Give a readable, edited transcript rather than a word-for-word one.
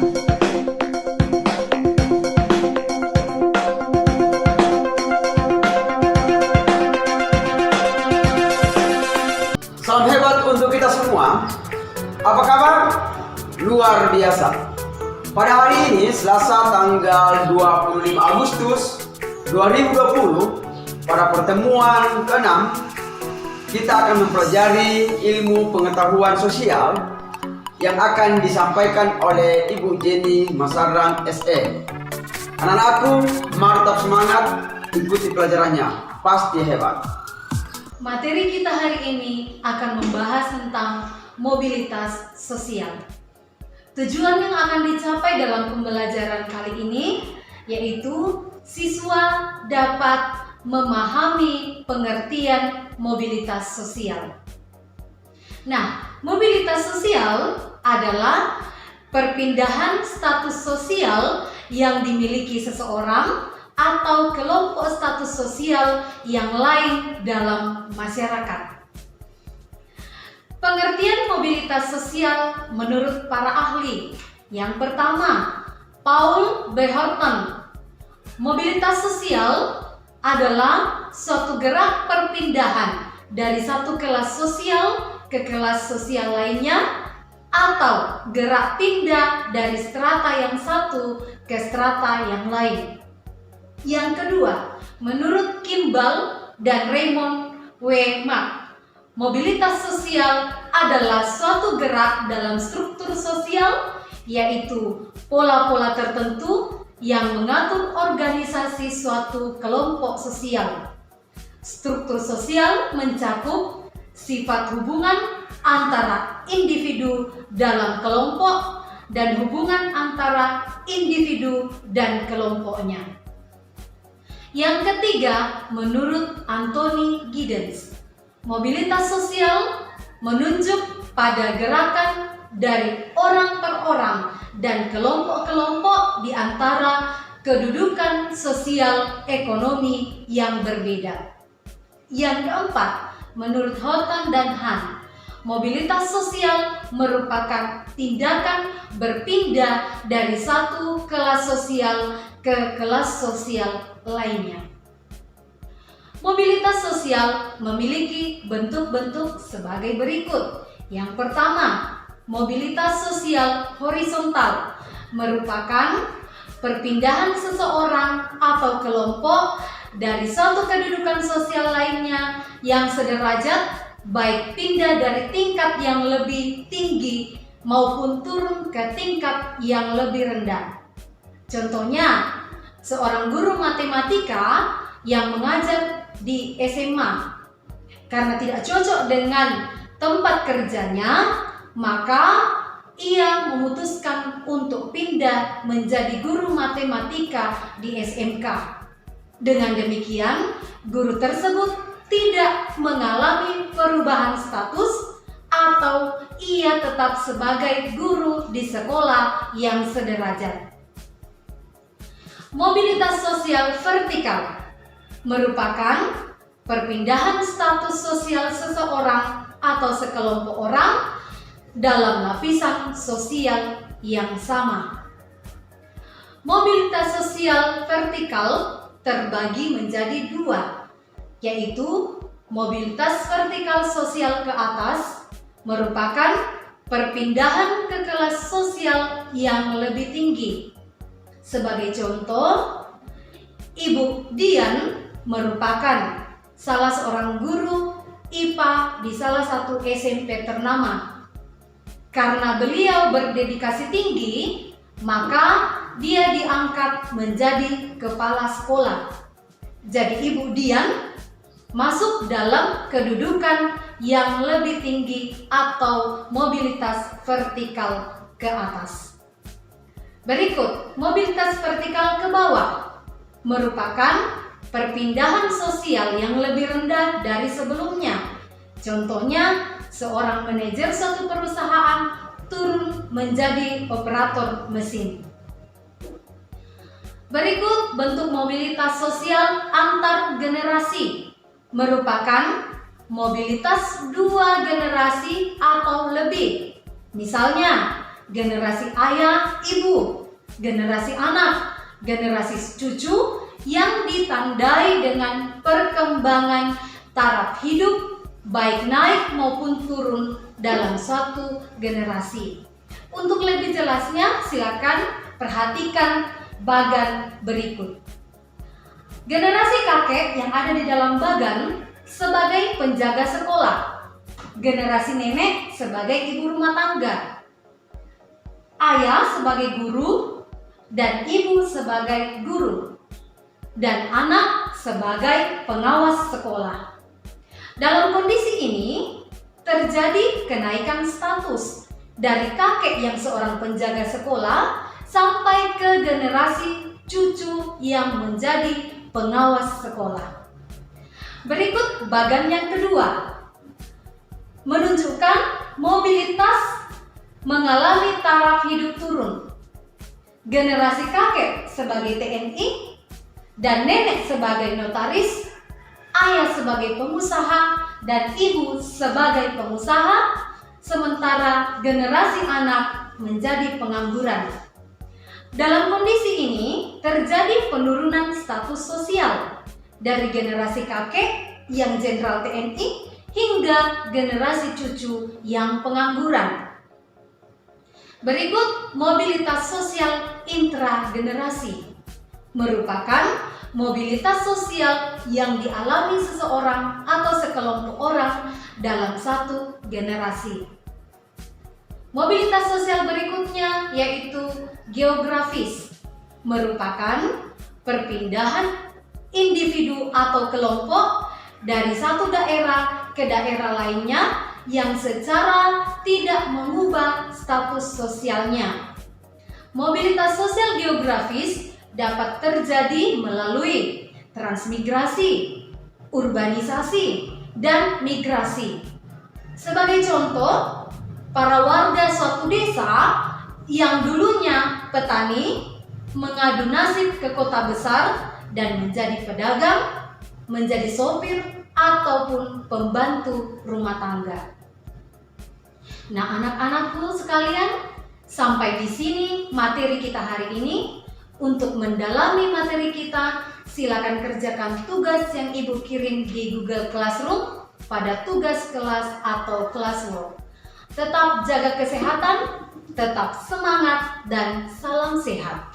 Salam hebat untuk kita semua. Apa kabar? Luar biasa. Pada hari ini, Selasa tanggal 25 Agustus 2020, pada pertemuan ke-6, kita akan mempelajari ilmu pengetahuan sosial yang akan disampaikan oleh Ibu Jenny Masarang SE. Anak-anakku, mantap semangat, ikuti pelajarannya, pasti hebat. Materi kita hari ini akan membahas tentang mobilitas sosial. Tujuan yang akan dicapai dalam pembelajaran kali ini yaitu siswa dapat memahami pengertian mobilitas sosial. Nah, mobilitas sosial adalah perpindahan status sosial yang dimiliki seseorang atau kelompok status sosial yang lain dalam masyarakat. Pengertian mobilitas sosial menurut para ahli. Yang pertama, Paul B. Horton. Mobilitas sosial adalah suatu gerak perpindahan dari satu kelas sosial ke kelas sosial lainnya, atau gerak pindah dari strata yang satu ke strata yang lain. Yang kedua, menurut Kimball dan Raymond W. Mack, mobilitas sosial adalah suatu gerak dalam struktur sosial, yaitu pola-pola tertentu yang mengatur organisasi suatu kelompok sosial. Struktur sosial mencakup sifat hubungan antara individu dalam kelompok dan hubungan antara individu dan kelompoknya. Yang ketiga, menurut Anthony Giddens, mobilitas sosial menunjuk pada gerakan dari orang per orang dan kelompok-kelompok di antara kedudukan sosial ekonomi yang berbeda. Yang keempat, menurut Houghton dan Hahn, mobilitas sosial merupakan tindakan berpindah dari satu kelas sosial ke kelas sosial lainnya. Mobilitas sosial memiliki bentuk-bentuk sebagai berikut. Yang pertama, mobilitas sosial horizontal merupakan perpindahan seseorang atau kelompok dari suatu kedudukan sosial lainnya yang sederajat, baik pindah dari tingkat yang lebih tinggi maupun turun ke tingkat yang lebih rendah. Contohnya, seorang guru matematika yang mengajar di SMA karena tidak cocok dengan tempat kerjanya, maka ia memutuskan untuk pindah menjadi guru matematika di SMK. Dengan demikian, guru tersebut tidak mengalami perubahan status atau ia tetap sebagai guru di sekolah yang sederajat. Mobilitas sosial vertikal merupakan perpindahan status sosial seseorang atau sekelompok orang dalam lapisan sosial yang sama. Mobilitas sosial vertikal terbagi menjadi dua, yaitu mobilitas vertikal sosial ke atas merupakan perpindahan ke kelas sosial yang lebih tinggi. Sebagai contoh, Ibu Dian merupakan salah seorang guru IPA di salah satu SMP ternama. Karena beliau berdedikasi tinggi, maka dia diangkat menjadi kepala sekolah. Jadi Ibu Dian masuk dalam kedudukan yang lebih tinggi atau mobilitas vertikal ke atas. Berikut, mobilitas vertikal ke bawah merupakan perpindahan sosial yang lebih rendah dari sebelumnya. Contohnya, seorang manajer suatu perusahaan turun menjadi operator mesin. Berikut bentuk mobilitas sosial antar generasi merupakan mobilitas dua generasi atau lebih. Misalnya, generasi ayah, ibu, generasi anak, generasi cucu yang ditandai dengan perkembangan taraf hidup baik naik maupun turun dalam suatu generasi. Untuk lebih jelasnya silakan perhatikan bagan berikut. Generasi kakek yang ada di dalam bagan sebagai penjaga sekolah, generasi nenek sebagai ibu rumah tangga, ayah sebagai guru dan ibu sebagai guru, dan anak sebagai pengawas sekolah. Dalam kondisi ini terjadi kenaikan status dari kakek yang seorang penjaga sekolah sampai ke generasi cucu yang menjadi pengawas sekolah. Berikut bagan yang kedua, menunjukkan mobilitas mengalami taraf hidup turun. Generasi kakek sebagai TNI dan nenek sebagai notaris, ayah sebagai pengusaha dan ibu sebagai pengusaha, sementara generasi anak menjadi pengangguran. Dalam kondisi ini terjadi penurunan status sosial dari generasi kakek yang jenderal TNI hingga generasi cucu yang pengangguran. Berikut mobilitas sosial intragenerasi, merupakan mobilitas sosial yang dialami seseorang atau sekelompok orang dalam satu generasi. Mobilitas sosial berikutnya yaitu geografis, merupakan perpindahan individu atau kelompok dari satu daerah ke daerah lainnya yang secara tidak mengubah status sosialnya. Mobilitas sosial geografis dapat terjadi melalui transmigrasi, urbanisasi, dan migrasi. Sebagai contoh, para warga suatu desa yang dulunya petani mengadu nasib ke kota besar dan menjadi pedagang, menjadi sopir, ataupun pembantu rumah tangga. Nah, anak-anakku sekalian, sampai di sini materi kita hari ini. Untuk mendalami materi kita, silakan kerjakan tugas yang Ibu kirim di Google Classroom pada tugas kelas atau classwork. Tetap jaga kesehatan, tetap semangat, dan salam sehat.